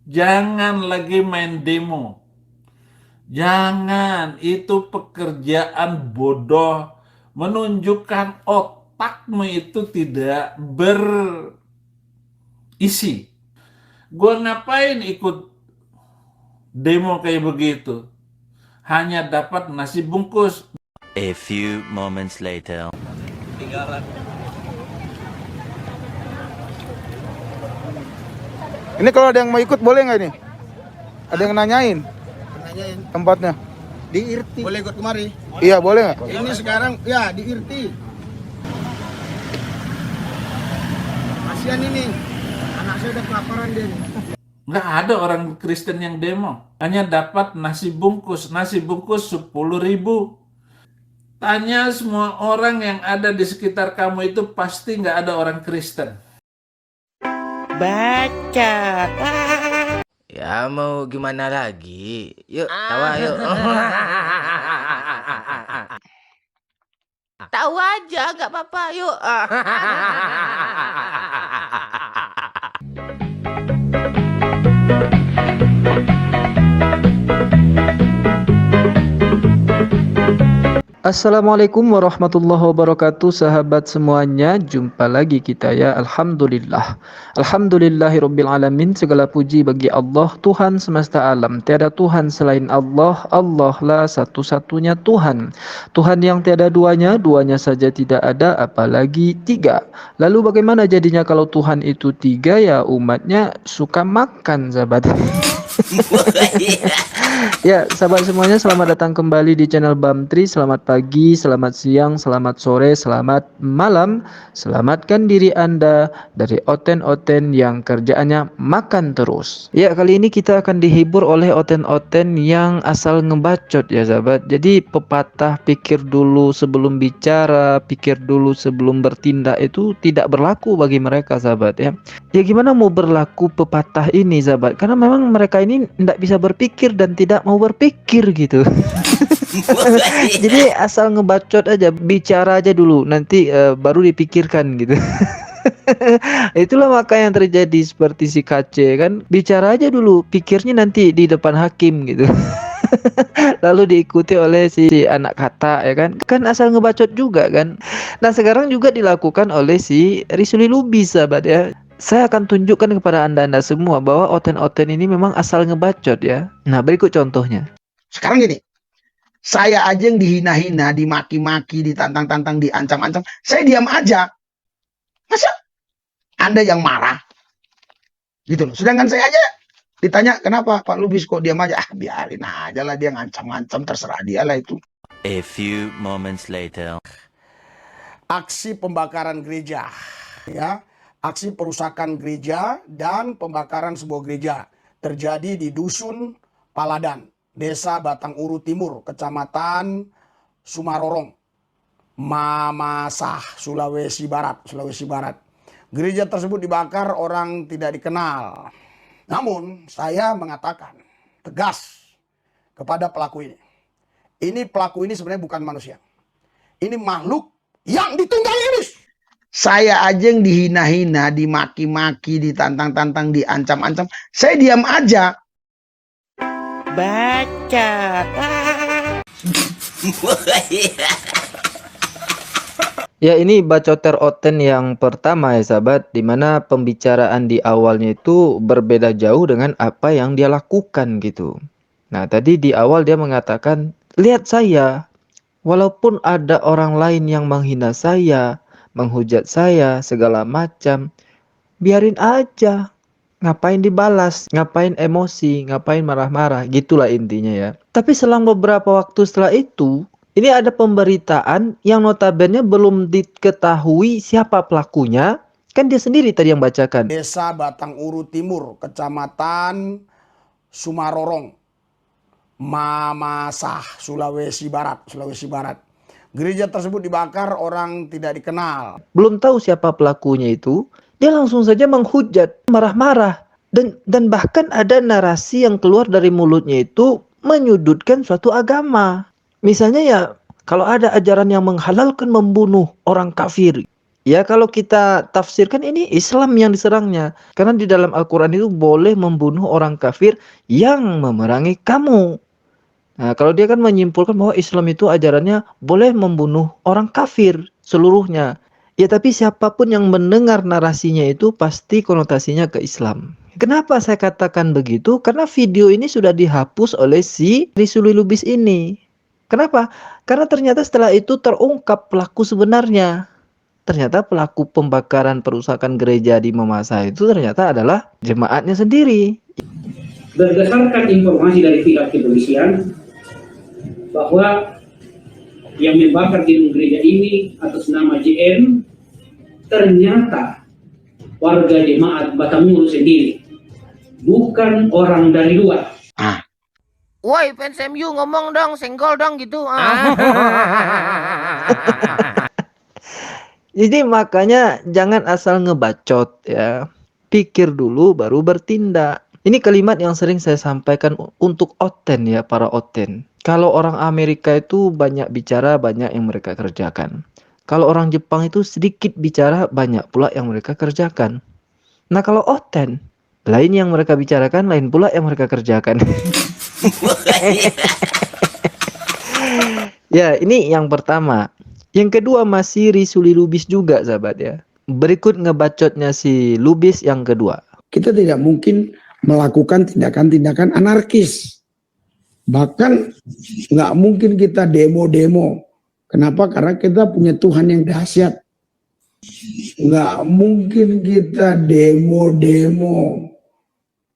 Jangan lagi main demo. Jangan, itu pekerjaan bodoh. Menunjukkan otakmu itu tidak berisi. Gue ngapain ikut demo kayak begitu? Hanya dapat nasi bungkus. A few moments later. Ini kalau ada yang mau ikut boleh nggak ini? Ada yang nanyain Nanyain tempatnya? di Irti. Boleh ikut kemari? Iya boleh nggak? Ini sekarang ya di Irti. Kasihan ini. Anak saya udah kelaparan dia nih. Nggak ada orang Kristen yang demo. Hanya dapat nasi bungkus. Nasi bungkus 10.000. Tanya semua orang yang ada di sekitar kamu itu pasti nggak ada orang Kristen. Baca. Ya mau gimana lagi? Yuk, tawa yuk. Tahu aja, nggak apa-apa. Yuk. Assalamualaikum warahmatullahi wabarakatuh, sahabat semuanya. Jumpa lagi kita ya. Alhamdulillah. Alhamdulillahirabbil alamin. Segala puji bagi Allah, Tuhan semesta alam. Tiada Tuhan selain Allah. Allah lah satu-satunya Tuhan. Tuhan yang tiada duanya, duanya saja tidak ada, apalagi tiga. Lalu bagaimana jadinya kalau Tuhan itu tiga? Ya umatnya suka makan, sahabat. Ya, sahabat semuanya, selamat datang kembali di channel Bamtri. Selamat pagi, selamat siang, selamat sore, selamat malam. Selamatkan diri Anda dari oten-oten yang kerjaannya makan terus. Ya, kali ini kita akan dihibur oleh oten-oten yang asal ngebacot ya, sahabat. Jadi pepatah pikir dulu sebelum bicara, pikir dulu sebelum bertindak itu tidak berlaku bagi mereka, sahabat ya. Ya gimana mau berlaku pepatah ini, sahabat? Karena memang mereka ini tidak bisa berpikir dan tidak mau berpikir gitu. Jadi asal ngebacot aja, bicara aja dulu, nanti baru dipikirkan gitu. Itulah maka yang terjadi seperti si Kace kan, bicara aja dulu, pikirnya nanti di depan hakim gitu. Lalu diikuti oleh si anak kata ya kan asal ngebacot juga kan. Nah sekarang juga dilakukan oleh si Risuli Lubis, sahabat ya. Saya akan tunjukkan kepada anda semua bahwa oten-oten ini memang asal ngebacot ya. Nah berikut contohnya. Sekarang gini. Saya aja yang dihina-hina, dimaki-maki, ditantang-tantang, diancam-ancam. Saya diam aja. Masa Anda yang marah? Gitu loh. Sedangkan saya aja ditanya, kenapa Pak Lubis kok diam aja? Ah, biarin aja lah, dia ngancam-ngancam, terserah dia lah itu. A few moments later. Aksi pembakaran gereja, ya, aksi perusakan gereja dan pembakaran sebuah gereja terjadi di Dusun Paladan, Desa Batang Uru Timur, Kecamatan Sumarorong, Mamasah, Sulawesi Barat. Gereja tersebut dibakar orang tidak dikenal. Namun saya mengatakan tegas kepada pelaku ini. Pelaku ini sebenarnya bukan manusia. Ini makhluk yang ditunggangi iblis. Saya aja yang dihina-hina, dimaki-maki, ditantang-tantang, diancam-ancam. Saya diam aja. Baca. Ya ini bacoter oten yang pertama ya sahabat, dimana pembicaraan di awalnya itu berbeda jauh dengan apa yang dia lakukan gitu. Nah tadi di awal dia mengatakan, lihat saya, walaupun ada orang lain yang menghina saya, menghujat saya, segala macam, biarin aja. Ngapain dibalas, ngapain emosi, ngapain marah-marah, gitulah intinya ya. Tapi selang beberapa waktu setelah itu, ini ada pemberitaan yang notabene belum diketahui siapa pelakunya. Kan dia sendiri tadi yang bacakan. Desa Batang Uru Timur, Kecamatan Sumarorong, Mamasah, Sulawesi Barat. Gereja tersebut dibakar orang tidak dikenal. Belum tahu siapa pelakunya itu, dia langsung saja menghujat, marah-marah. Dan bahkan ada narasi yang keluar dari mulutnya itu menyudutkan suatu agama. Misalnya ya, kalau ada ajaran yang menghalalkan membunuh orang kafir, Ya kalau kita tafsirkan ini Islam yang diserangnya. Karena di dalam Al-Quran itu boleh membunuh orang kafir yang memerangi kamu. Nah, kalau dia kan menyimpulkan bahwa Islam itu ajarannya boleh membunuh orang kafir seluruhnya. Ya tapi siapapun yang mendengar narasinya itu pasti konotasinya ke Islam. Kenapa saya katakan begitu? Karena video ini sudah dihapus oleh si Risuli Lubis ini. Kenapa? Karena ternyata setelah itu terungkap pelaku sebenarnya. Ternyata pelaku pembakaran perusakan gereja di Mamasa itu ternyata adalah jemaatnya sendiri. Berdasarkan informasi dari pihak kepolisian bahwa yang membakar gedung gereja ini atas nama JM ternyata warga jemaat Batamuru sendiri, bukan orang dari luar. Woi, fans MU ngomong dong, senggol dong gitu. Jadi makanya jangan asal ngebacot ya. Pikir dulu baru bertindak. Ini kalimat yang sering saya sampaikan untuk Oten ya, para Oten. Kalau orang Amerika itu banyak bicara, banyak yang mereka kerjakan. Kalau orang Jepang itu sedikit bicara, banyak pula yang mereka kerjakan. Nah kalau Oten, lain yang mereka bicarakan, lain pula yang mereka kerjakan. Ya, ini yang pertama. Yang kedua masih Risuli Lubis juga, sahabat ya. Berikut ngebacotnya si Lubis yang kedua. Kita tidak mungkin melakukan tindakan-tindakan anarkis. Bahkan nggak mungkin kita demo-demo. Kenapa? Karena kita punya Tuhan yang dahsyat. Nggak mungkin kita demo-demo.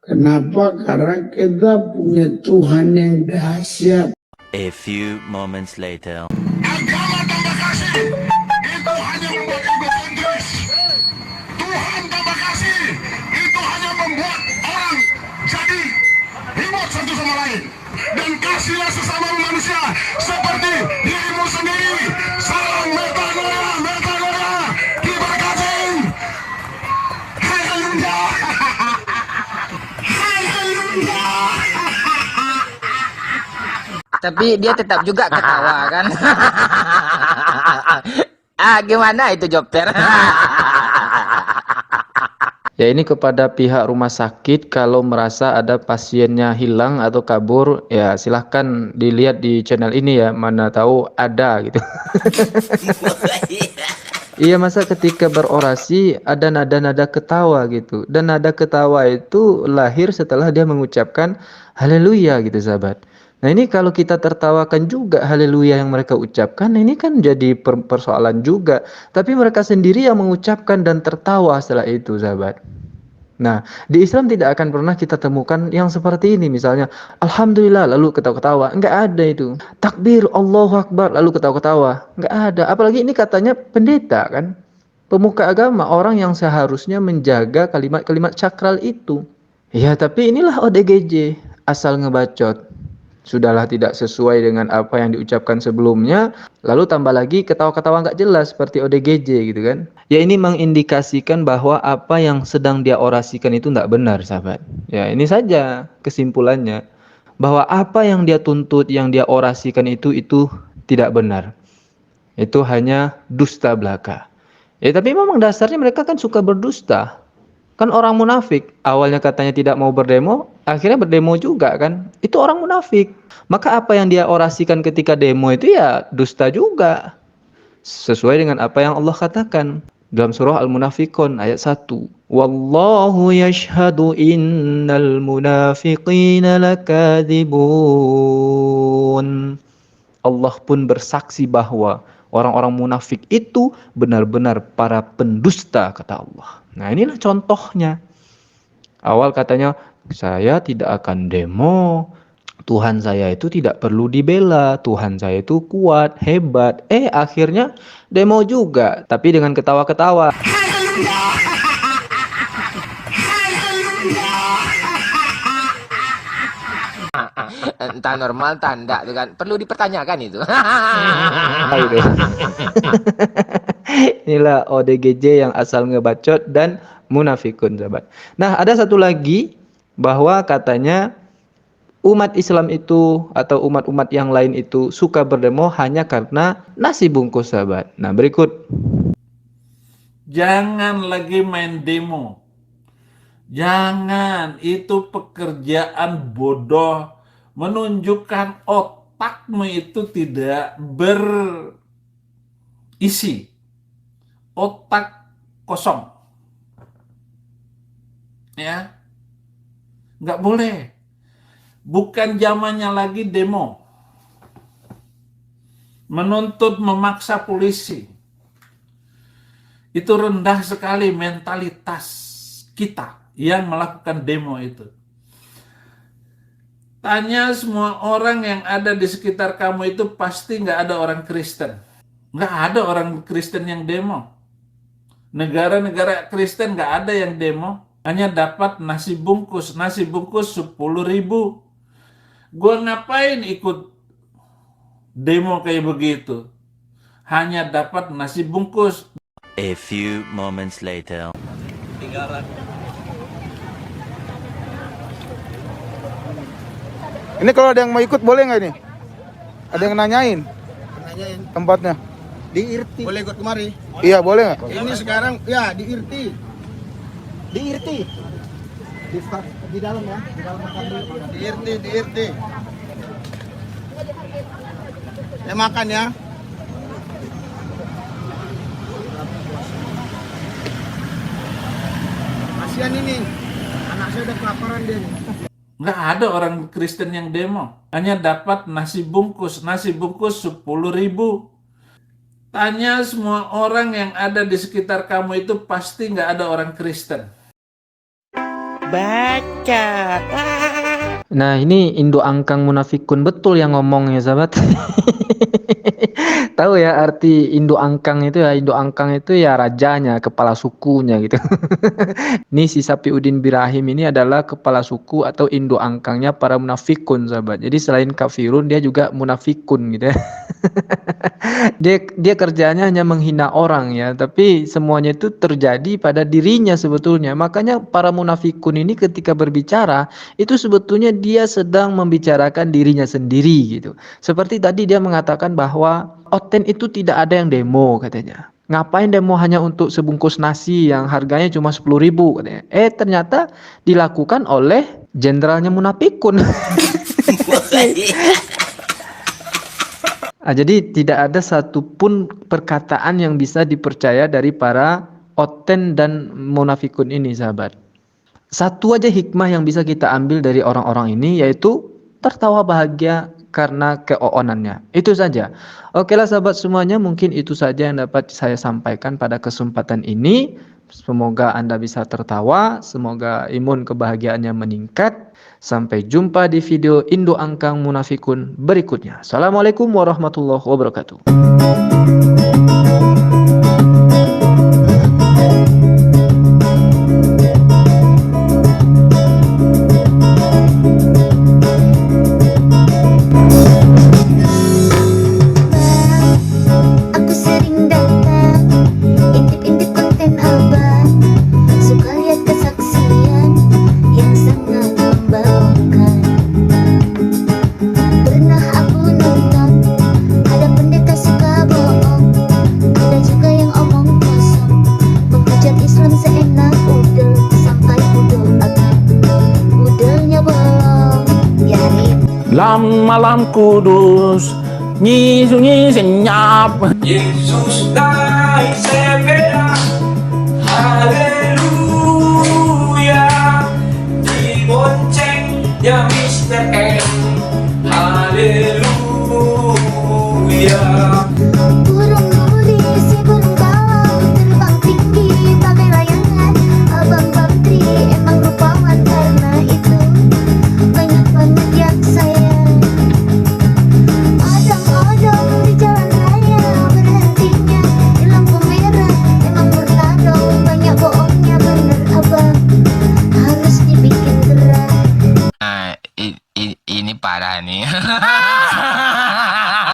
Kenapa? Karena kita punya Tuhan yang dahsyat. A few moments later. Agama tambah kasih itu hanya membuat egosentris. Tuhan tambah kasih itu hanya membuat orang jadi ribut satu sama lain. Dan kasihlah sesama manusia seperti dirimu sendiri. Salam Metanoia, Metanoia, diberkati. Haleluya. Haleluya. Tapi dia tetap juga ketawa kan. Gimana itu Jopter? Ya ini kepada pihak rumah sakit, kalau merasa ada pasiennya hilang atau kabur, ya silahkan dilihat di channel ini ya, mana tahu ada gitu. Iya, masa ketika berorasi ada nada-nada ketawa gitu. Dan nada ketawa itu lahir setelah dia mengucapkan haleluya gitu, sahabat. Nah ini kalau kita tertawakan juga haleluya yang mereka ucapkan, ini kan jadi persoalan juga. Tapi mereka sendiri yang mengucapkan dan tertawa setelah itu, sahabat. Nah, di Islam tidak akan pernah kita temukan yang seperti ini. Misalnya, Alhamdulillah, lalu ketawa-ketawa. Enggak ada itu. Takbir, Allahu Akbar, lalu ketawa-ketawa. Enggak ada. Apalagi ini katanya pendeta kan. Pemuka agama, orang yang seharusnya menjaga kalimat-kalimat sakral itu. Ya, tapi inilah ODGJ. Asal ngebacot. Sudahlah tidak sesuai dengan apa yang diucapkan sebelumnya, lalu tambah lagi ketawa-ketawa nggak jelas seperti ODGJ gitu kan. Ya ini mengindikasikan bahwa apa yang sedang dia orasikan itu nggak benar, sahabat. Ya ini saja kesimpulannya, bahwa apa yang dia tuntut, yang dia orasikan itu tidak benar. Itu hanya dusta belaka. Ya tapi memang dasarnya mereka kan suka berdusta. Kan orang munafik, awalnya katanya tidak mau berdemo, akhirnya berdemo juga kan. Itu orang munafik. Maka apa yang dia orasikan ketika demo itu ya dusta juga. Sesuai dengan apa yang Allah katakan dalam surah Al-Munafiqun ayat 1. Wallahu yashhadu innal munafiqina lakadzibun. Allah pun bersaksi bahwa orang-orang munafik itu benar-benar para pendusta, kata Allah. Nah inilah contohnya. Awal katanya, saya tidak akan demo. Tuhan saya itu tidak perlu dibela. Tuhan saya itu kuat, hebat. Akhirnya demo juga. Tapi dengan ketawa-ketawa. Entah normal, tanda tuh kan. Perlu dipertanyakan itu. Inilah ODGJ yang asal ngebacot dan munafikun, sahabat. Nah, ada satu lagi bahwa katanya umat Islam itu atau umat-umat yang lain itu suka berdemo hanya karena nasi bungkus, sahabat. Nah, berikut. Jangan lagi main demo. Jangan, itu pekerjaan bodoh. Menunjukkan otakmu itu tidak berisi. Otak kosong. Ya. Nggak boleh. Bukan zamannya lagi demo. Menuntut memaksa polisi. Itu rendah sekali mentalitas kita yang melakukan demo itu. Tanya semua orang yang ada di sekitar kamu itu pasti nggak ada orang Kristen. Nggak ada orang Kristen yang demo. Negara-negara Kristen nggak ada yang demo. Hanya dapat nasi bungkus 10.000. Gue ngapain ikut demo kayak begitu? Hanya dapat nasi bungkus. A few moments later. Ini kalau ada yang mau ikut boleh nggak ini? Ada yang nanyain tempatnya? Di Irti. Boleh ikut kemari? Iya boleh nggak? Ini sekarang ya di Irti. Di Irti. Di dalam ya, di dalam makan dulu. Di Irti. Ya makan ya. Kasihan ini. Anak saya udah kelaparan dia nih. Nggak ada orang Kristen yang demo. Hanya dapat nasi bungkus 10.000. Tanya semua orang yang ada di sekitar kamu itu pasti nggak ada orang Kristen. Nah, ini Indo Angkang Munafikun betul yang ngomong ya, sahabat. Tahu ya arti Indo Angkang itu ya? Indo Angkang itu ya rajanya, kepala sukunya gitu. Ini si Sapiuddin Birahim ini adalah kepala suku atau Indo Angkangnya para munafikun, sahabat. Jadi selain kafirun dia juga munafikun gitu ya. Dia kerjanya hanya menghina orang ya, tapi semuanya itu terjadi pada dirinya sebetulnya. Makanya para munafikun ini ketika berbicara itu sebetulnya dia sedang membicarakan dirinya sendiri gitu. Seperti tadi dia mengatakan bahwa Oten itu tidak ada yang demo katanya. Ngapain demo hanya untuk sebungkus nasi yang harganya cuma 10.000 katanya. Ternyata dilakukan oleh jenderalnya munafikun. Jadi tidak ada satupun perkataan yang bisa dipercaya dari para Oten dan munafikun ini, sahabat. Satu aja hikmah yang bisa kita ambil dari orang-orang ini, yaitu tertawa bahagia karena keoonannya. Itu saja. Oke lah sahabat semuanya, mungkin itu saja yang dapat saya sampaikan pada kesempatan ini. Semoga Anda bisa tertawa, semoga imun kebahagiaannya meningkat. Sampai jumpa di video Indo Angkang Munafikun berikutnya. Assalamualaikum warahmatullahi wabarakatuh. Aku sering datang, intip-intip konten abang, suka lihat kesaksian yang sangat membanggakan. Pernah aku nonton, ada pendeta suka bohong, ada juga yang omong kosong, menghujat Islam seenak udel, sampai udel akan udelnya bolong. Biarin. Malam kudus, nyi senyap. Yesus naik sepeda, haleluya, diboncengnya Mr. M, haleluya.